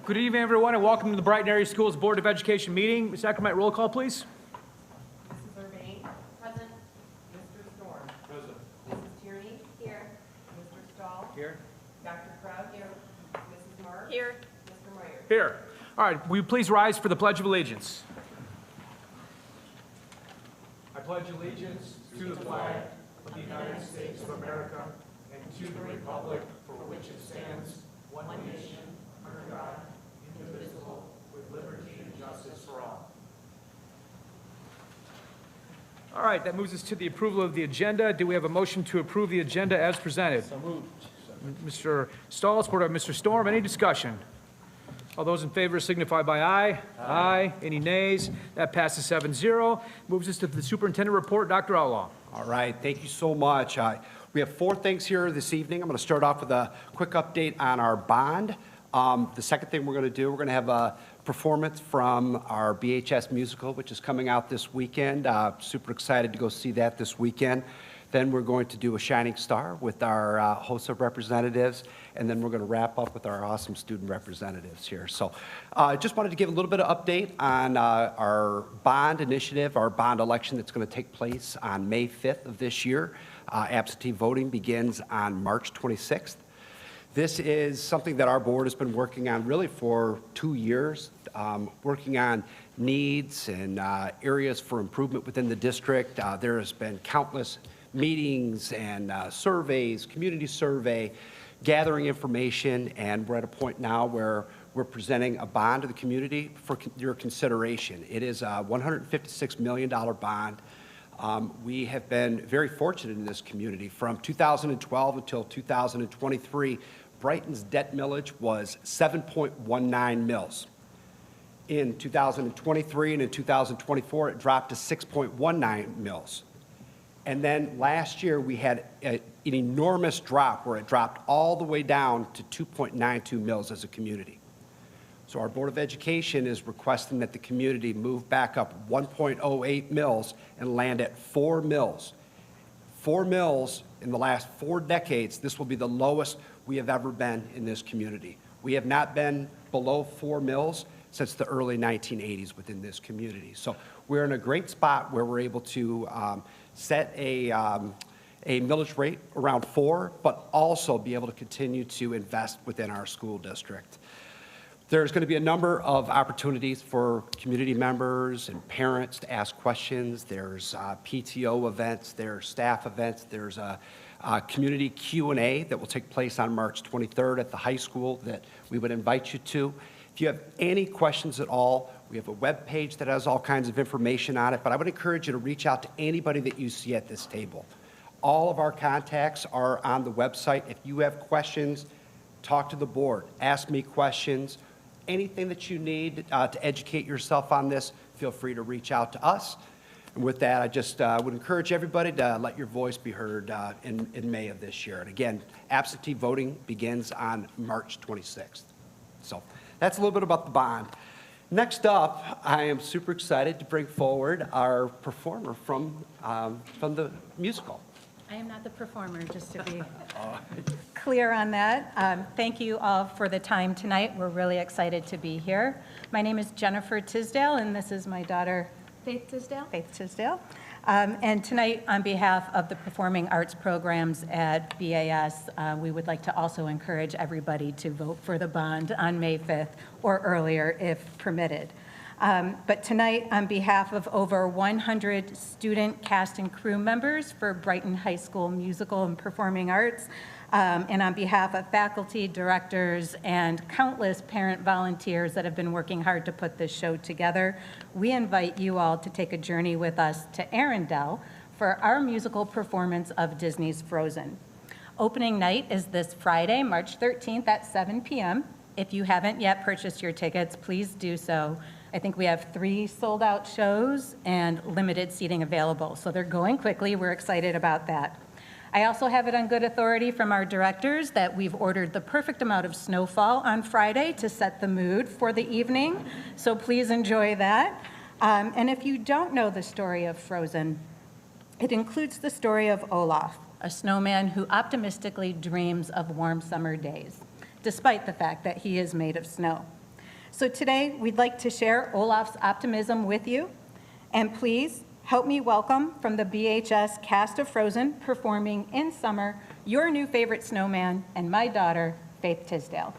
Good evening, everyone, and welcome to the Brighton Area Schools Board of Education meeting. Ms. Ackerman, roll call, please. Mrs. Urbane. Present. Mr. Storm. Present. Mrs. Tierney. Here. Mr. Stahl. Here. Dr. Krebs. Here. Mrs. Mark. Here. Mr. Meyer. Here. All right, will you please rise for the Pledge of Allegiance? I pledge allegiance to the flag of the United States of America and to the republic for which it stands, one nation, under God, indivisible, with liberty and justice for all. All right, that moves us to the approval of the agenda. Do we have a motion to approve the agenda as presented? So moved. Mr. Stahl, supported by Mr. Storm. Any discussion? All those in favor signify by aye. Aye. Any nays? That passes 7-0. Moves us to the superintendent report. Dr. Outlaw. All right, thank you so much. We have 4 things here this evening. I'm going to start off with a quick update on our bond. The second thing we're going to do, we're going to have a performance from our BHS musical, which is coming out this weekend. Super excited to go see that this weekend. Then we're going to do a Shining Star with our host of representatives, and then we're going to wrap up with our awesome student representatives here. So I just wanted to give a little bit of update on our bond initiative, our bond election that's going to take place on May 5th of this year. Absentee voting begins on March 26th. This is something that our board has been working on really for 2 years, working on needs and areas for improvement within the district. There has been countless meetings and surveys, community survey, gathering information, and we're at a point now where we're presenting a bond to the community for your consideration. It is a $156 million bond. We have been very fortunate in this community. From 2012 until 2023, Brighton's debt millage was 7.19 mils. In 2023 and in 2024, it dropped to 6.19 mils. And then last year, we had an enormous drop where it dropped all the way down to 2.92 mils as a community. So our Board of Education is requesting that the community move back up 1.08 mils and land at 4 mils. 4 mils in the last 4 decades, this will be the lowest we have ever been in this community. We have not been below 4 mils since the early 1980s within this community. So we're in a great spot where we're able to set a millage rate around 4, but also be able to continue to invest within our school district. There's going to be a number of opportunities for community members and parents to ask questions. There's PTO events, there's staff events, there's a community Q&A that will take place on March 23rd at the high school that we would invite you to. If you have any questions at all, we have a web page that has all kinds of information on it, but I would encourage you to reach out to anybody that you see at this table. All of our contacts are on the website. If you have questions, talk to the board, ask me questions. Anything that you need to educate yourself on this, feel free to reach out to us. And with that, I just would encourage everybody to let your voice be heard in May of this year. And again, absentee voting begins on March 26th. So that's a little bit about the bond. Next up, I am super excited to bring forward our performer from the musical. I am not the performer, just to be clear on that. Thank you all for the time tonight. We're really excited to be here. My name is Jennifer Tisdale, and this is my daughter, Faith Tisdale. Faith Tisdale. And tonight, on behalf of the Performing Arts Programs at BAS, we would like to also encourage everybody to vote for the bond on May 5th or earlier if permitted. But tonight, on behalf of over 100 student, cast, and crew members for Brighton High School Musical and Performing Arts, and on behalf of faculty, directors, and countless parent volunteers that have been working hard to put this show together, we invite you all to take a journey with us to Arundel for our musical performance of Disney's Frozen. Opening night is this Friday, March 13th at 7 p.m. If you haven't yet purchased your tickets, please do so. I think we have 3 sold-out shows and limited seating available, so they're going quickly. We're excited about that. I also have it on good authority from our directors that we've ordered the perfect amount of snowfall on Friday to set the mood for the evening, so please enjoy that. And if you don't know the story of Frozen, it includes the story of Olaf, a snowman who optimistically dreams of warm summer days, despite the fact that he is made of snow. So today, we'd like to share Olaf's optimism with you. And please help me welcome from the BHS cast of Frozen, performing in summer, your new favorite snowman and my daughter, Faith Tisdale.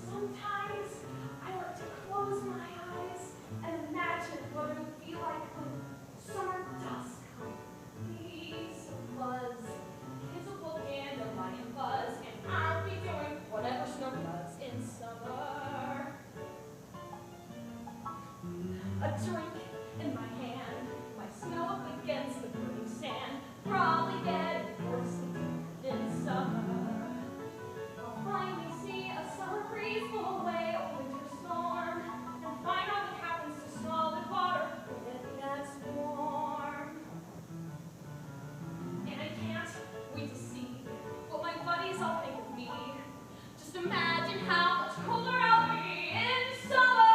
Sometimes I like to close my eyes and imagine what it would be like when summer does come. Leaves will buzz, kids will look and a lion buzz, and I'll be doing whatever snow does in summer. A drink in my hand, my snow up against the burning sand, probably dead or sleep in summer. I'll finally see a summer breeze blow away a winter storm, and find out what happens to solid water when it gets warm. And I can't wait to see what my buddies all think of me. Just imagine how much colder I'll be in summer.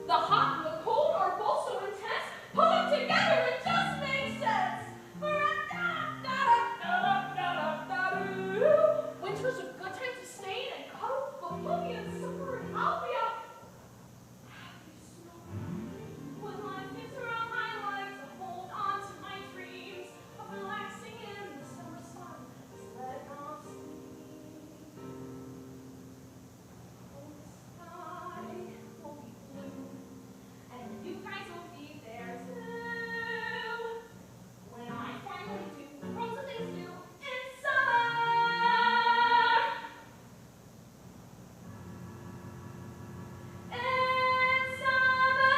The hot and the cold are both so intense, put them together it just makes sense. Winter's a good time to stay and cuddle, but put me in summer and I'll be out. Happy snow. When life gets around, I like to hold on to my dreams of relaxing in the summer sun, just letting off steam. The sky will be blue, and you guys will be there too. When I finally do frozen things do in summer. In summer.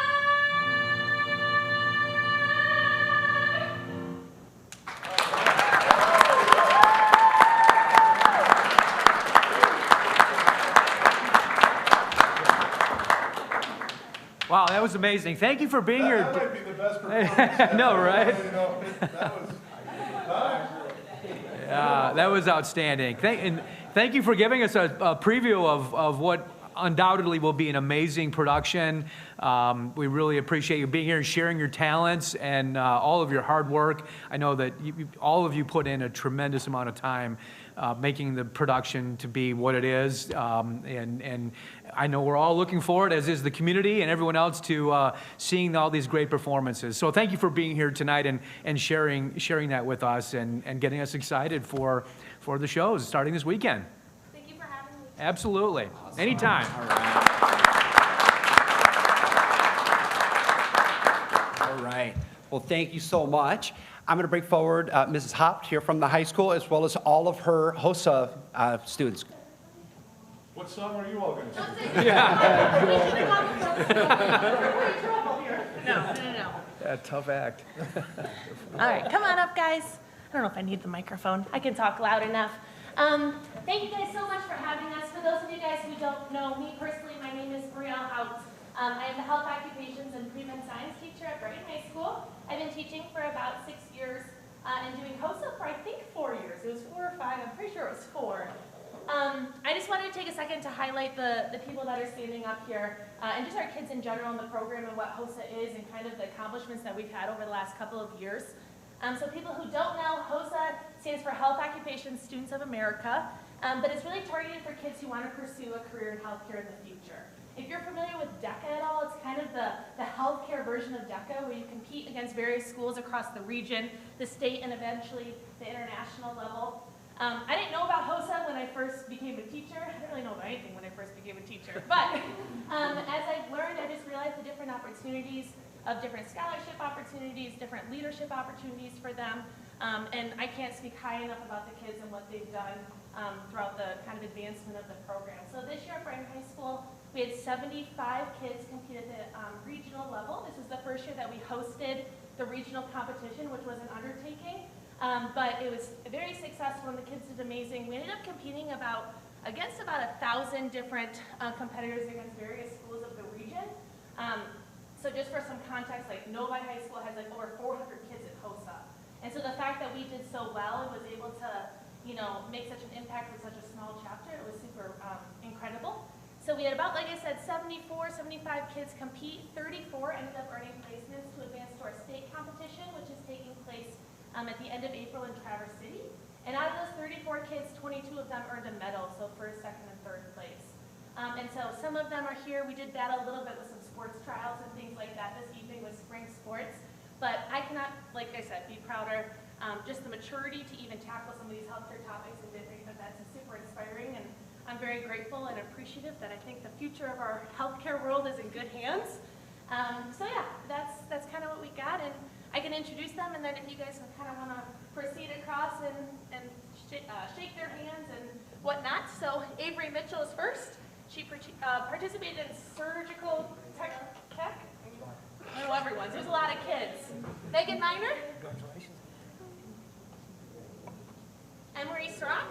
Wow, that was amazing. Thank you for being here. That might be the best performance. No, right? You know, that was, That was outstanding. Thank you for giving us a preview of what undoubtedly will be an amazing production. We really appreciate you being here and sharing your talents and all of your hard work. I know that all of you put in a tremendous amount of time making the production to be what it is. And I know we're all looking forward, as is the community and everyone else, to seeing all these great performances. So thank you for being here tonight and sharing that with us and getting us excited for the shows starting this weekend. Thank you for having me. Absolutely. Anytime. All right. Well, thank you so much. I'm going to bring forward Mrs. Hopt here from the high school, as well as all of her HOSA students. what song are you all going to sing? Yeah, tough act. All right, come on up, guys. I don't know if I need the microphone. I can talk loud enough. Thank you guys so much for having us. For those of you guys who don't know me personally, my name is Brielle Haupt. I am the health occupations and pre-med science teacher at Brighton High School. I've been teaching for about 6 years and doing HOSA for I think 4 years. It was 4 or 5, I'm pretty sure it was 4. I just wanted to take a second to highlight the people that are standing up here and just our kids in general in the program and what HOSA is and kind of the accomplishments that we've had over the last couple of years. So people who don't know, HOSA stands for Health Occupations Students of America, but it's really targeted for kids who want to pursue a career in healthcare in the future. If you're familiar with DECA at all, it's kind of the healthcare version of DECA, where you compete against various schools across the region, the state, and eventually the international level. I didn't know about HOSA when I first became a teacher. I didn't really know about anything when I first became a teacher. But as I've learned, I just realized the different opportunities of different scholarship opportunities, different leadership opportunities for them. And I can't speak high enough about the kids and what they've done throughout the kind of advancement of the program. So this year at Brighton High School, we had 75 kids compete at the regional level. This was the first year that we hosted the regional competition, which was an undertaking. But it was very successful and the kids did amazing. We ended up competing against about 1,000 different competitors against various schools of the region. So just for some context, like Novi High School has like over 400 kids at HOSA. And so the fact that we did so well and was able to, make such an impact with such a small chapter, it was super incredible. So So we had about, like I said, 74, 75 kids compete. 34 ended up earning placements to advance to our state competition, which is taking place at the end of April in Traverse City. And out of those 34 kids, 22 of them earned a medal, so first, second, and third place. And so some of them are here. We did battle a little bit with some sports trials and things like that this evening with spring sports. But I cannot, like I said, be prouder. Just the maturity to even tackle some of these healthcare topics and different events is super inspiring. And I'm very grateful and appreciative that I think the future of our healthcare world is in good hands. So yeah, that's kind of what we got. And I can introduce them, and then if you guys kind of want to proceed across and shake their hands and whatnot. So Avery Mitchell is first. She participated in surgical tech. I don't know everyone's. There's a lot of kids. Megan Miner. Emery Srock.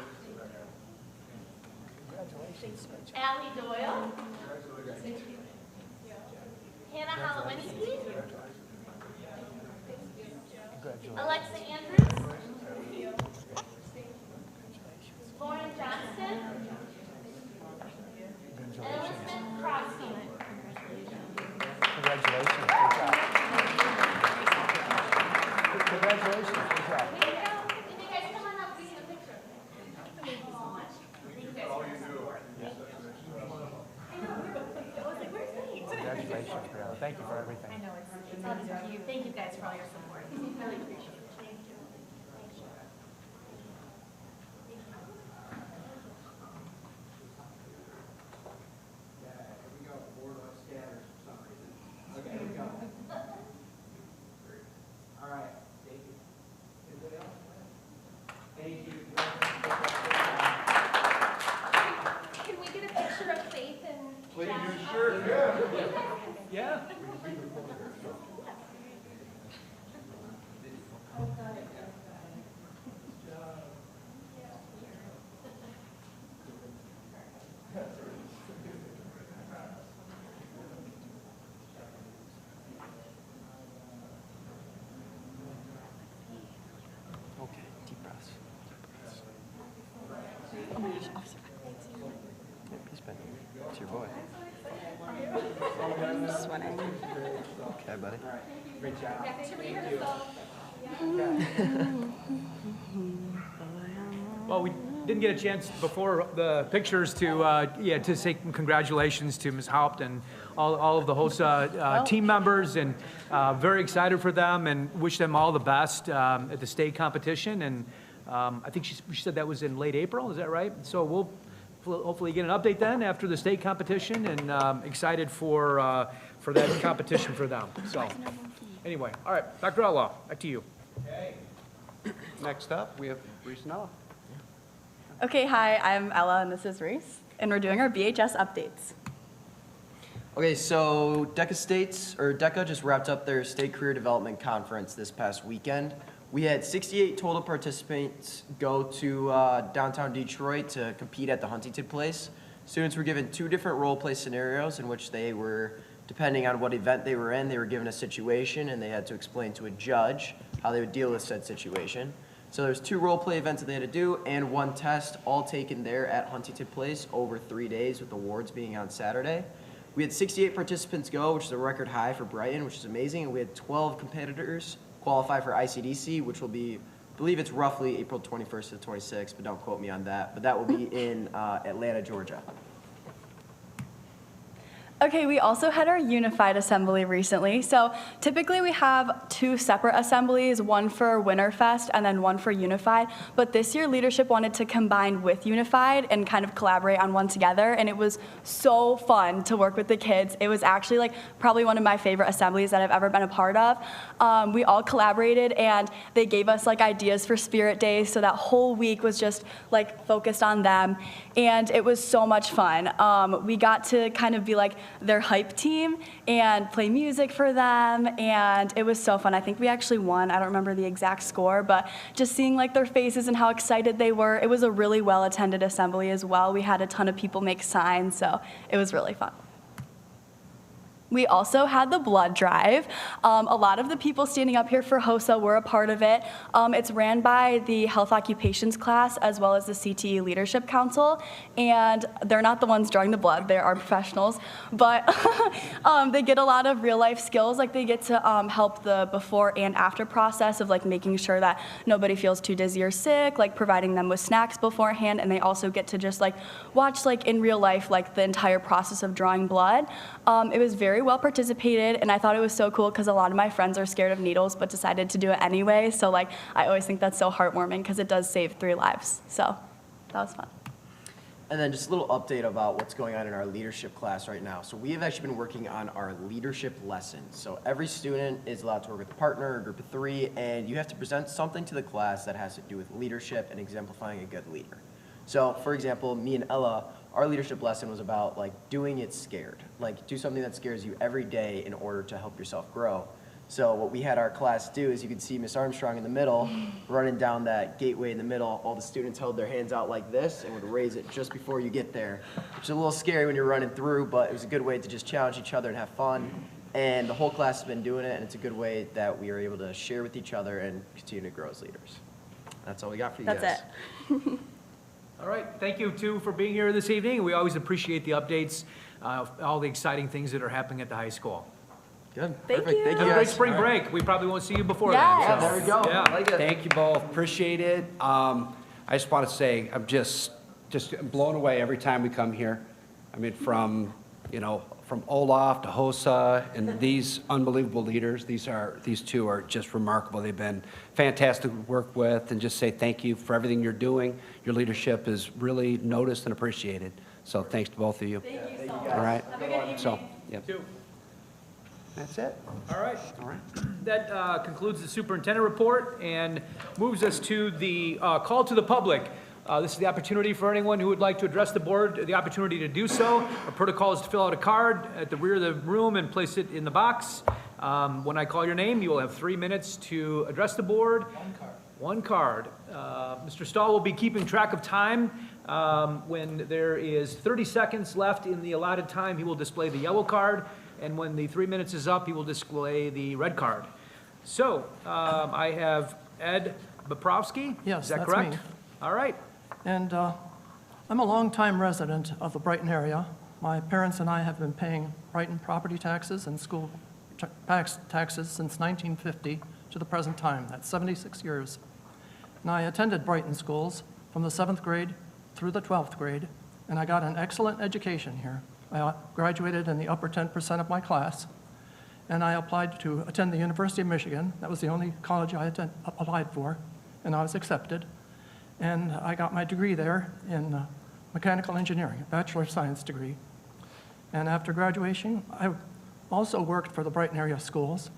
Allie Doyle. Hannah Holowinski. Alexa Andrews. Lauren Johnston. And Elizabeth Crosby. Congratulations. Good job. Congratulations. Good job. If you guys come on up, we need a picture. Thank you so much. Thank you guys for your support. Thank you. I know, I was like, where's Nate? Congratulations, Brianna. Thank you for everything. I know, it's up to you. Thank you guys for all your support. Really appreciate it. Thank you. Thank you. Okay, here we go. All right, thank you. Anybody else? Thank you. Can we get a picture of Faith and Please, Josh? sure, yeah. Yeah. Okay, deep breaths. Oh my gosh, officer. Yeah, he's been. It's your boy. I'm sweating. Okay, buddy. Great job. Back to rehearsal. Well, we didn't get a chance before the pictures to say congratulations to Ms. Haupt and all of the host team members, and very excited for them and wish them all the best at the state competition. And I think she said that was in late April, is that right? So we'll hopefully get an update then after the state competition, and excited for that competition for them. So anyway, all right, Dr. Outlaw, back to you. Okay. Next up, we have Reese Nella. Okay, hi, I'm Ella and this is Reese, and we're doing our BHS updates. Okay, so DECA just wrapped up their State Career Development Conference this past weekend. We had 68 total participants go to downtown Detroit to compete at the Huntington Place. Students were given 2 different role play scenarios in which they were, depending on what event they were in, they were given a situation and they had to explain to a judge how they would deal with said situation. So there's 2 role play events that they had to do and 1 test, all taken there at Huntington Place over 3 days, with awards being on Saturday. We had 68 participants go, which is a record high for Brighton, which is amazing, and we had 12 competitors qualify for ICDC, which will be, I believe it's roughly April 21st to the 26th, but don't quote me on that. But that will be in Atlanta, Georgia. Okay, we also had our unified assembly recently. So typically we have 2 separate assemblies, one for Winterfest and then one for Unified. But this year leadership wanted to combine with Unified and kind of collaborate on one together. And it was so fun to work with the kids. It was actually like probably one of my favorite assemblies that I've ever been a part of. We all collaborated and they gave us like ideas for Spirit Days. So that whole week was just like focused on them. And it was so much fun. We got to kind of be like their hype team and play music for them, and it was so fun. I think we actually won. I don't remember the exact score, but just seeing like their faces and how excited they were, it was a really well-attended assembly as well. We had a ton of people make signs, so it was really fun. We also had the blood drive. A lot of the people standing up here for HOSA were a part of it. It's ran by the Health Occupations class as well as the CTE Leadership Council, and they're not the ones drawing the blood, they are professionals, but they get a lot of real life skills, like they get to help the before and after process of like making sure that nobody feels too dizzy or sick, like providing them with snacks beforehand, and they also get to just like watch like in real life like the entire process of drawing blood. It was very well participated, and I thought it was so cool because a lot of my friends are scared of needles but decided to do it anyway. So like I always think that's so heartwarming because it does save 3 lives. So that was fun. And then just a little update about what's going on in our leadership class right now. So we have actually been working on our leadership lessons. So every student is allowed to work with a partner, a group of 3, and you have to present something to the class that has to do with leadership and exemplifying a good leader. So for example, me and Ella, our leadership lesson was about like doing it scared. Like do something that scares you every day in order to help yourself grow. So what we had our class do is you could see Miss Armstrong in the middle, running down that gateway in the middle. All the students held their hands out like this and would raise it just before you get there, which is a little scary when you're running through, but it was a good way to just challenge each other and have fun. And the whole class has been doing it, and it's a good way that we are able to share with each other and continue to grow as leaders. That's all we got for you guys. That's it. All right, thank you, too, for being here this evening. We always appreciate the updates, all the exciting things that are happening at the high school. Good. Thank Perfect. you. Thank you Have a great guys. spring break. We probably won't see you before Yes. then. so- There we go. Yeah. I like it. Thank you both, appreciate it. I just want to say, I'm just blown away every time we come here. I mean, from Olaf to HOSA and these unbelievable leaders, these 2 are just remarkable. They've been fantastic to work with, and just say thank you for everything you're doing. Your leadership is really noticed and appreciated. So thanks to both of you. Thank you so much. All right. Have a good evening. So, yep, Two. that's it. All right. All right. That concludes the superintendent report and moves us to the call to the public. This is the opportunity for anyone who would like to address the board, the opportunity to do so. Our protocol is to fill out a card at the rear of the room and place it in the box. When I call your name, you will have 3 minutes to address the board. One card. Mr. Stahl will be keeping track of time. When there is 30 seconds left in the allotted time, he will display the yellow card. And when the 3 minutes is up, he will display the red card. So I have Ed Boprovsky. Yes, Is that that's correct? me. All right. And I'm a longtime resident of the Brighton area. My parents and I have been paying Brighton property taxes and school taxes since 1950 to the present time. That's 76 years. And I attended Brighton schools from the 7th grade through the 12th grade, and I got an excellent education here. I graduated in the upper 10% of my class, and I applied to attend the University of Michigan. That was the only college I applied for, and I was accepted. And I got my degree there in mechanical engineering, a Bachelor of Science degree. And after graduation, I also worked for the Brighton area schools.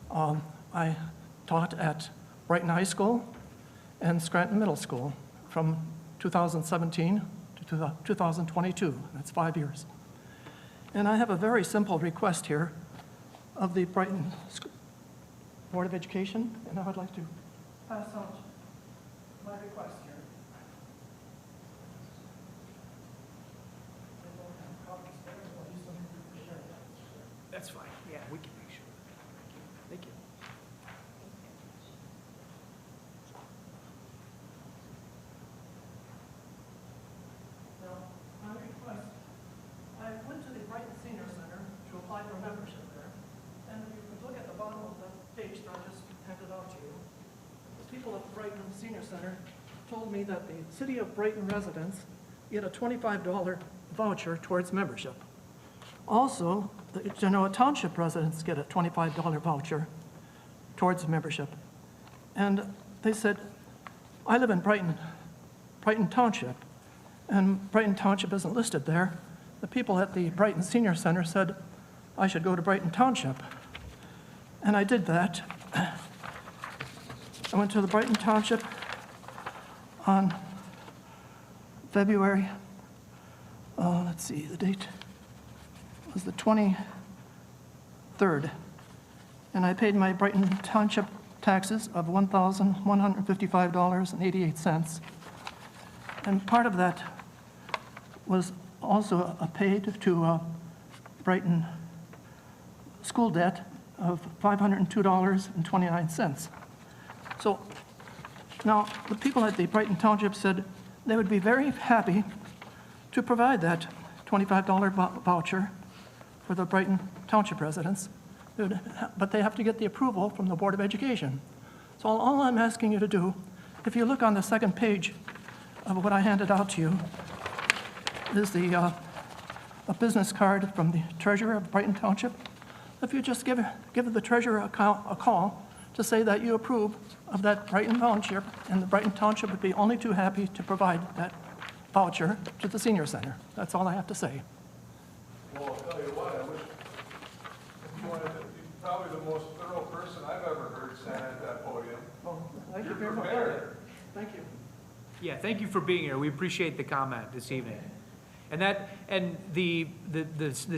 I taught at Brighton High School and Scranton Middle School from 2017 to 2022. That's 5 years. And I have a very simple request here of the Brighton Board of Education, and I would like to pass out my request here. That's fine. Yeah, we can make sure. Thank you. Now, my request, I went to the Brighton Senior Center to apply for membership there, and you can look at the bottom of the page that I just handed out to you. The people at the Brighton Senior Center told me that the City of Brighton residents get a $25 voucher towards membership. Also, the Genoa Township residents get a $25 voucher towards membership. And they said, I live in Brighton Township, and Brighton Township isn't listed there. The people at the Brighton Senior Center said I should go to Brighton Township. And I did that. I went to the Brighton Township on February, let's see, the date was the 23rd. And I paid my Brighton Township taxes of $1,155.88. And part of that was also paid to Brighton school debt of $502.29. So now, the people at the Brighton Township said they would be very happy to provide that $25 voucher for the Brighton Township residents, but they have to get the approval from the Board of Education. So all I'm asking you to do, if you look on the second page of what I handed out to you, is a business card from the treasurer of Brighton Township. If you just give the treasurer a call to say that you approve of that Brighton voucher, and the Brighton Township would be only too happy to provide that voucher to the senior center. That's all I have to say. Well, I'll tell you what, I wish, you're probably the most thorough person I've ever heard stand at that podium. Thank you You're very much. prepared. Thank you. Yeah, thank you for being here. We appreciate the comment this evening. And the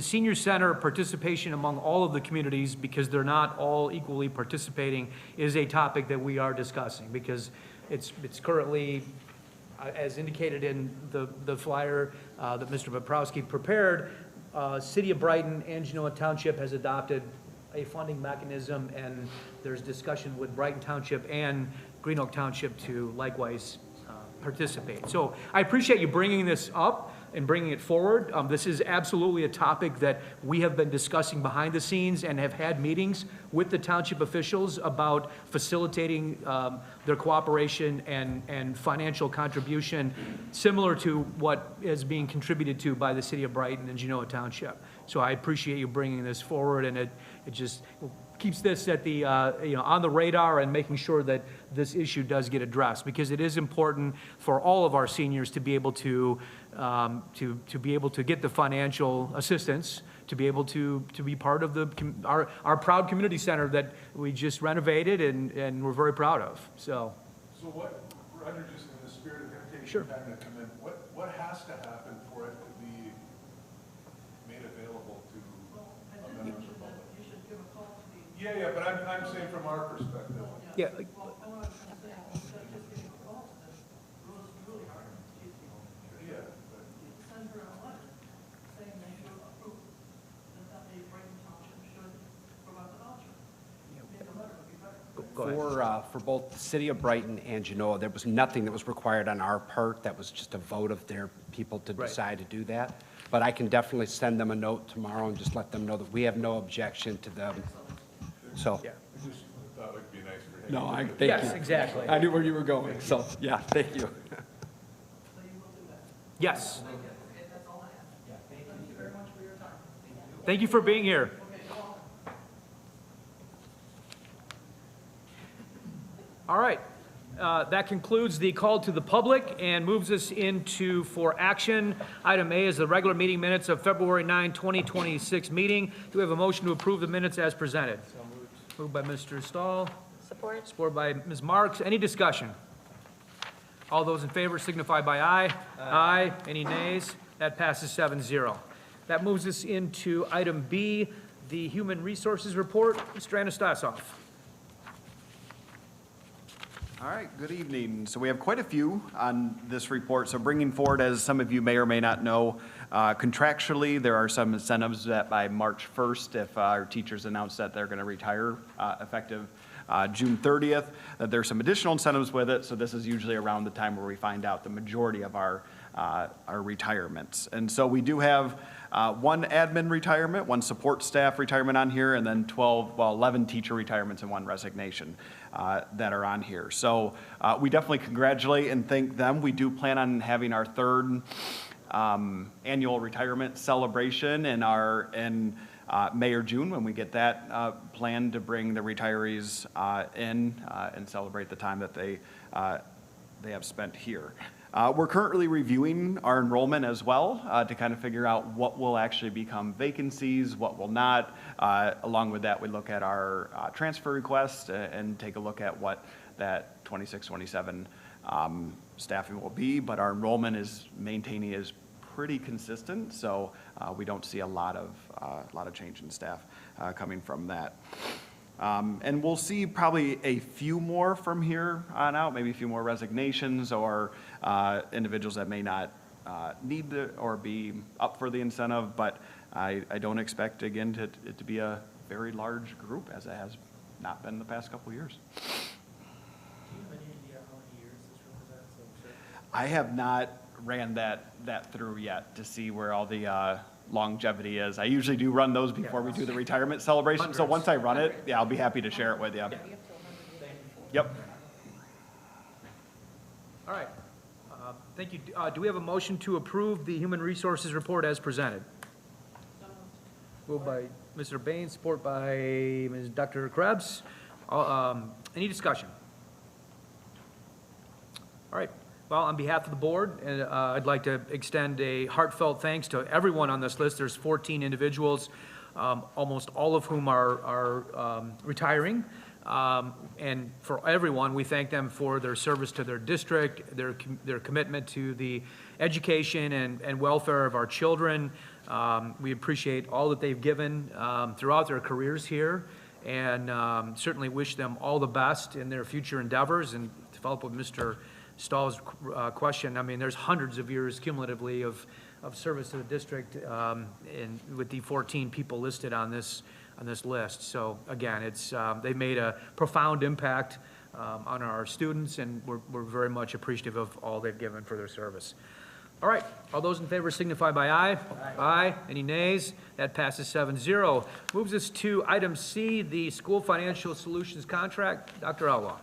senior center participation among all of the communities, because they're not all equally participating, is a topic that we are discussing, because it's currently, as indicated in the flyer that Mr. Bobrowski prepared, City of Brighton and Genoa Township has adopted a funding mechanism, and there's discussion with Brighton Township and Green Oak Township to likewise participate. So I appreciate you bringing this up and bringing it forward. This is absolutely a topic that we have been discussing behind the scenes and have had meetings with the township officials about facilitating their cooperation and financial contribution similar to what is being contributed to by the City of Brighton and Genoa Township. So I appreciate you bringing this forward, and it just keeps this at the, on the radar and making sure that this issue does get addressed, because it is important for all of our seniors to be able to be able to get the financial assistance, to be able to be part of our proud community center that we just renovated and we're very proud of. So what, Roger, just in the spirit of him taking Sure. time to come in, what has to happen for it to be made available to members of the public? Yeah, but I'm saying from our perspective. yeah, Yeah, go ahead. For both the City of Brighton and Genoa, there was nothing that was required on our part. That was just a vote of their people to Right. decide to do that. But I can definitely send them a note tomorrow and just let them know that we have no objection to them. So, Yeah. I just thought it would be nice for him. no, I, thank Yes, you. exactly. I knew where you were going, so, yeah, thank you. Yes. Thank you for being here. All right. That concludes the call to the public and moves us into for action. Item A is the regular meeting minutes of February 9, 2026 meeting. Do we have a motion to approve the minutes as presented? Moved by Mr. Stahl. Support. Support by Ms. Marks. Any discussion? All those in favor signify by aye. Aye. Any nays? That passes 7-0. That moves us into item B, the Human Resources Report. Mr. Anastasov. All right, good evening. So we have quite a few on this report. So bringing forward, as some of you may or may not know, contractually, there are some incentives that by March 1st, if our teachers announce that they're going to retire effective June 30th, that there's some additional incentives with it. So this is usually around the time where we find out the majority of our retirements. And so we do have one admin retirement, one support staff retirement on here, and then 11 teacher retirements and one resignation that are on here. So we definitely congratulate and thank them. We do plan on having our third annual retirement celebration in May or June, when we get that planned to bring the retirees in and celebrate the time that they have spent here. We're currently reviewing our enrollment as well to kind of figure out what will actually become vacancies, what will not. Along with that, we look at our transfer requests and take a look at what that 26-27 staffing will be. But our enrollment is maintaining is pretty consistent, so we don't see a lot of change in staff coming from that. And we'll see probably a few more from here on out, maybe a few more resignations or individuals that may not need or be up for the incentive, but I don't expect, again, it to be a very large group, as it has not been the past couple of years. I have not ran that through yet to see where all the longevity is. I usually do run those before we do the retirement celebration, so once I run it, yeah, I'll be happy to share it with you. Yep. All right. Thank you. Do we have a motion to approve the Human Resources Report as presented? Moved by Mr. Bain, support by Ms. Dr. Krebs. Any discussion? All right. Well, on behalf of the board, I'd like to extend a heartfelt thanks to everyone on this list. There's 14 individuals, almost all of whom are retiring. And for everyone, we thank them for their service to their district, their commitment to the education and welfare of our children. We appreciate all that they've given throughout their careers here, and certainly wish them all the best in their future endeavors. And to follow up with Mr. Stahl's question, I mean, there's hundreds of years cumulatively of service to the district, and with the 14 people listed on this list. So again, it's they made a profound impact on our students, and we're very much appreciative of all they've given for their service. All right, all those in favor signify by aye. Aye. Any nays? That passes 7-0. Moves us to item C, the School Financial Solutions Contract. Dr. Outlaw.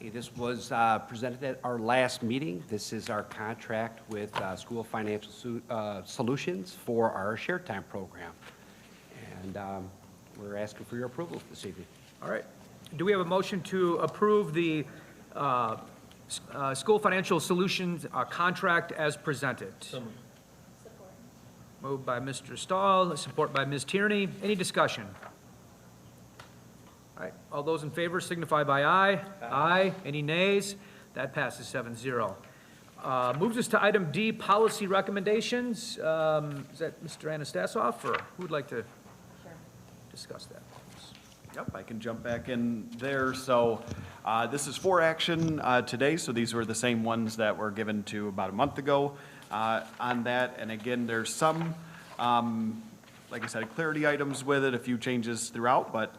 Hey, this was presented at our last meeting. This is our contract with School Financial Solutions for our shared time program. And we're asking for your approval this evening. All right. Do we have a motion to approve the School Financial Solutions contract as presented? Support. Moved by Mr. Stahl, support by Ms. Tierney. Any discussion? All right, all those in favor signify by aye. Aye. Any nays? That passes 7-0. Moves us to item D, policy recommendations. Is that Mr. Anastasoff, or who would like to discuss that? Yep, I can jump back in there. So this is for action today, so these were the same ones that were given to about a month ago on that. And again, there's some, like I said, clarity items with it, a few changes throughout, but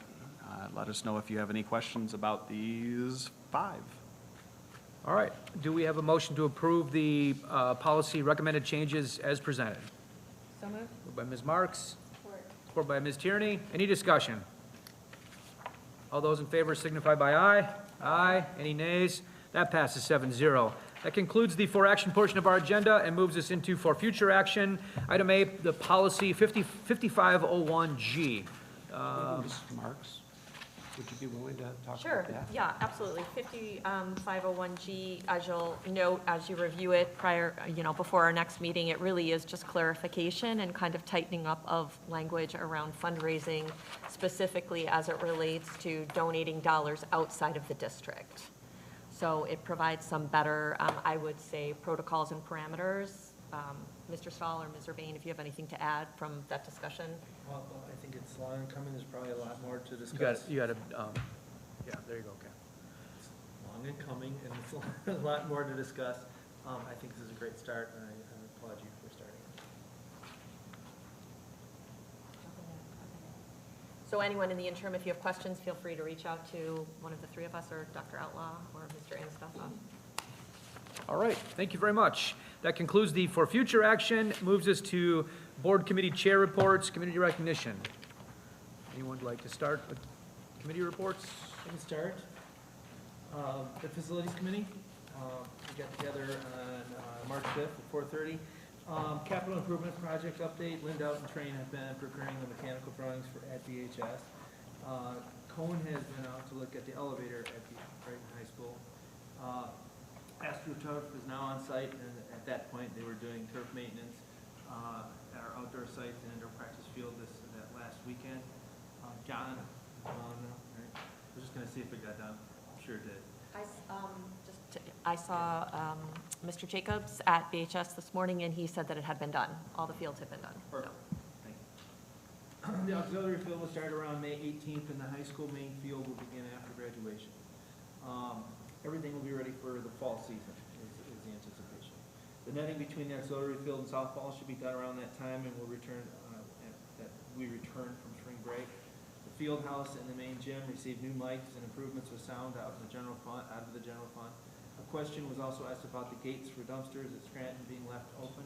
let us know if you have any questions about these 5. All right, do we have a motion to approve the policy recommended changes as presented? So moved. Moved by Ms. Marks. Support by Ms. Tierney. Any discussion? All those in favor signify by aye. Aye. Any nays? That passes 7-0. That concludes the for action portion of our agenda and moves us into for future action. Item A, the policy 5501G. Mrs. Marks, would you be willing to talk Sure, about that? yeah, absolutely. 5501G, as you'll note, as you review it prior, before our next meeting, it really is just clarification and kind of tightening up of language around fundraising, specifically as it relates to donating dollars outside of the district. So it provides some better, I would say, protocols and parameters. Mr. Stahl or Ms. Urbane, if you have anything to add from that discussion. Well, I think it's long coming, there's probably a lot more to discuss. You got to, yeah, there you go, okay. It's long in coming, and it's a lot more to discuss. I think this is a great start, and I applaud you for starting it. So anyone in the interim, if you have questions, feel free to reach out to one of the 3 of us, or Dr. Outlaw, or Mr. Anastasia. All right, thank you very much. That concludes the for future action, moves us to board committee chair reports, community recognition. Anyone would like to start with committee reports? I can start. The Facilities Committee, we got together on March 5th at 4:30. Capital Improvement Project update, Linda and Train have been preparing the mechanical drawings at BHS. Cohen has been out to look at the elevator at the Brighton High School. AstroTurf is now on site, and at that point, they were doing turf maintenance at our outdoor sites and indoor practice field that last weekend. John, right? I was just gonna see if it got done. I'm sure it did. I saw Mr. Jacobs at BHS this morning, and he said that it had been done. All the fields had been done. So. Perfect. Thank you. The auxiliary field will start around May 18th, and the high school main field will begin after graduation. Everything will be ready for the fall season, is the anticipation. The netting between the auxiliary field and softball should be done around that time, and we'll return, we return from spring break. field house and the main gym received new mics and improvements with sound out of the general fund. A question was also asked about the gates for dumpsters at Scranton being left open.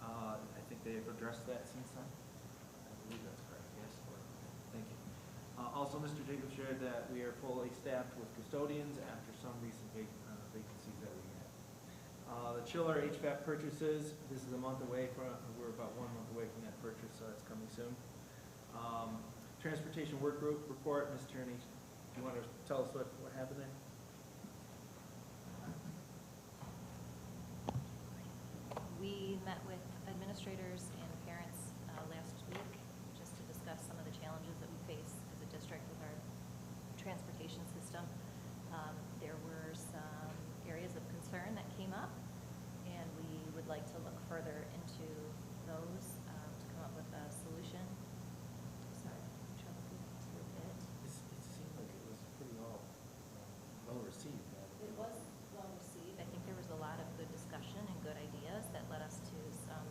I think they have addressed that since then. I believe that's correct, yes. Thank you. Also, Mr. Jacobs shared that we are fully staffed with custodians after some recent vacancies that we had. The chiller HVAC purchases, this is a month away we're about 1 month away from that purchase, so it's coming soon. Transportation work group report, Ms. Tierney, do you want to tell us what happened there? We met with administrators and parents last week just to discuss some of the challenges that we face as a district with our transportation system. There were some areas of concern that came up, and we would like to look further into those to come up with a solution. Sorry, I'm trying to move to a bit. It seemed like it was pretty well received. It was well received. I think there was a lot of good discussion and good ideas that led us to some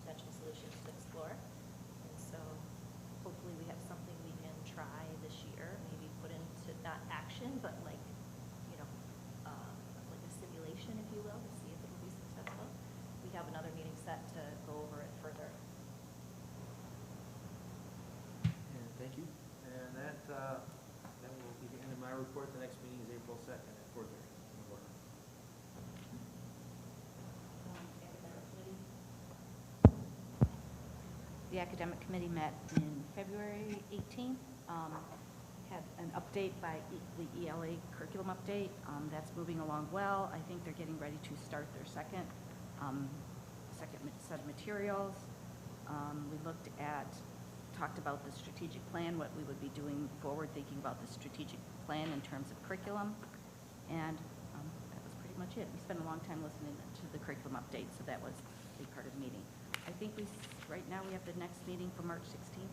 potential solutions to explore. And so hopefully we have something we can try this year, maybe put into not action, but like, you know, like a simulation, if you will, to see if it will be successful. We have another meeting set to go over it further. And thank you. And that will be the end of my report. The next meeting is April 2nd at 4:30. The academic committee met in February 18th, had an update by the ELA curriculum update. That's moving along well. I think they're getting ready to start their second set of materials. We talked about the strategic plan, what we would be doing forward, thinking about the strategic plan in terms of curriculum. And that was pretty much it. We spent a long time listening to the curriculum update, so that was a big part of the meeting. I think right now we have the next meeting for March 16th.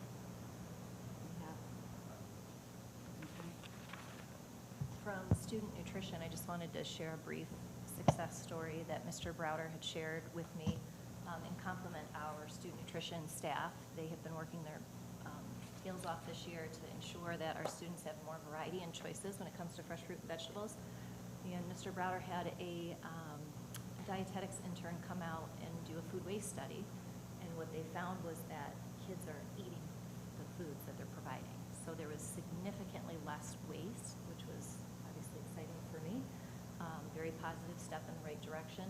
We have. From student nutrition, I just wanted to share a brief success story that Mr. Browder had shared with me and compliment our student nutrition staff. They have been working their tails off this year to ensure that our students have more variety and choices when it comes to fresh fruit and vegetables. And Mr. Browder had a dietetics intern come out and do a food waste study. And what they found was that kids are eating the foods that they're providing. So there was significantly less waste, which was obviously exciting for me. Very positive step in the right direction.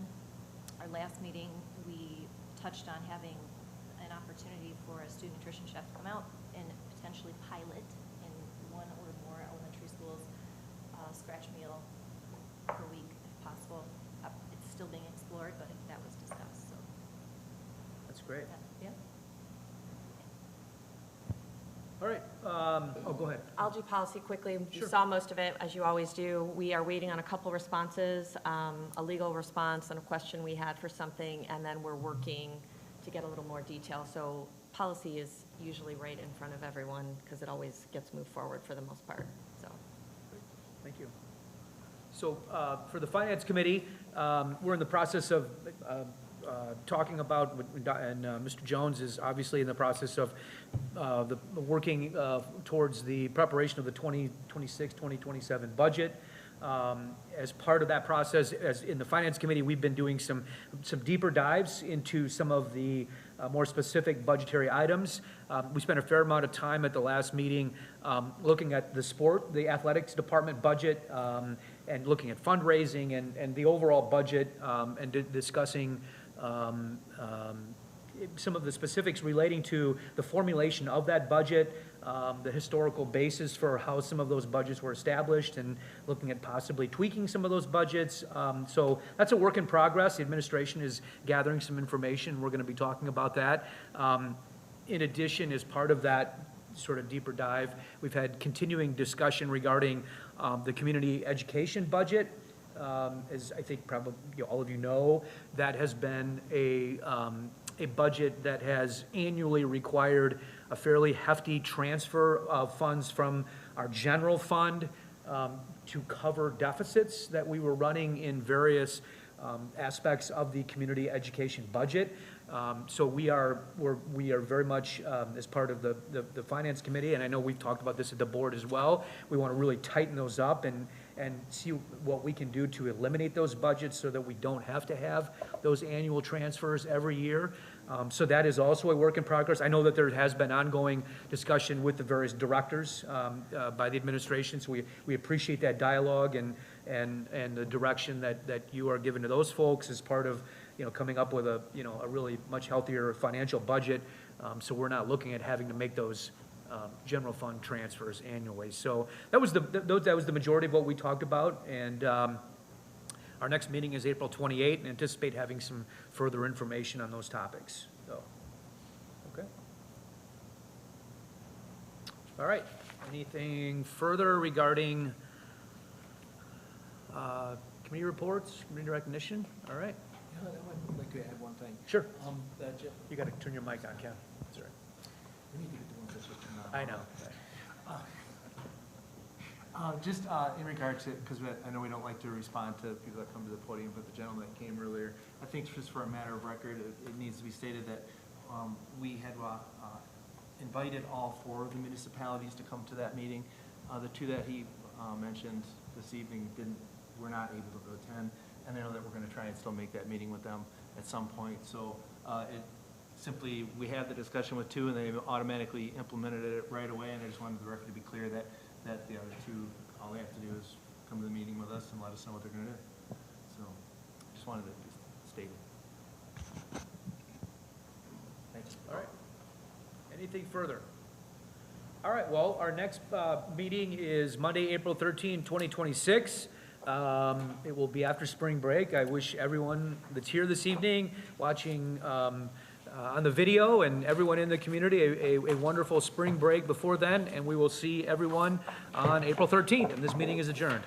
Our last meeting, we touched on having an opportunity for a student nutrition chef to come out and potentially pilot in one or more elementary schools scratch meal per week if possible. It's still being explored, but that was discussed. So That's great. yeah. All right, go ahead. I'll do policy quickly. You Sure. saw most of it, as you always do. We are waiting on a couple responses, a legal response and a question we had for something, and then we're working to get a little more detail. So policy is usually right in front of everyone because it always gets moved forward for the most part, so. Thank you. So for the Finance Committee, we're in the process of talking about, and Mr. Jones is obviously in the process of working towards the preparation of the 2026, 2027 budget. As part of that process, as in the Finance Committee, we've been doing some deeper dives into some of the more specific budgetary items. We spent a fair amount of time at the last meeting looking at the athletics department budget, and looking at fundraising and the overall budget, and discussing some of the specifics relating to the formulation of that budget, the historical basis for how some of those budgets were established, and looking at possibly tweaking some of those budgets. So that's a work in progress. The administration is gathering some information. We're going to be talking about that. In addition, as part of that sort of deeper dive, we've had continuing discussion regarding the community education budget. As I think probably all of you know, that has been a budget that has annually required a fairly hefty transfer of funds from our general fund to cover deficits that we were running in various aspects of the community education budget. So we are very much, as part of the Finance Committee, and I know we've talked about this at the board as well, we want to really tighten those up and see what we can do to eliminate those budgets so that we don't have to have those annual transfers every year. So that is also a work in progress. I know that there has been ongoing discussion with the various directors by the administration, so we appreciate that dialogue and the direction that you are giving to those folks as part of, coming up with a really much healthier financial budget, so we're not looking at having to make those general fund transfers annually. So that was the majority of what we talked about, and our next meeting is April 28, and anticipate having some further information on those topics. So, okay. All right. Anything further regarding committee reports, committee recognition? All right. Yeah, I'd like to add one thing. Sure. That You got to turn your mic on, Ken. That's all right. we need to get the ones that should turn on. I know. Just in regards to, because I know we don't like to respond to people that come to the podium, but the gentleman that came earlier, I think just for a matter of record, it needs to be stated that we had invited all 4 of the municipalities to come to that meeting. The 2 that he mentioned this evening were not able to attend, and I know that we're going to try and still make that meeting with them at some point. So we had the discussion with 2, and they automatically implemented it right away, and I just wanted the record to be clear that the other 2, all they have to do is come to the meeting with us and let us know what they're going to do. So just wanted to be stated. Thanks. All right. Anything further? All right, well, our next meeting is Monday, April 13, 2026. It will be after spring break. I wish everyone that's here this evening, watching on the video, and everyone in the community a wonderful spring break before then, and we will see everyone on April 13th, and this meeting is adjourned.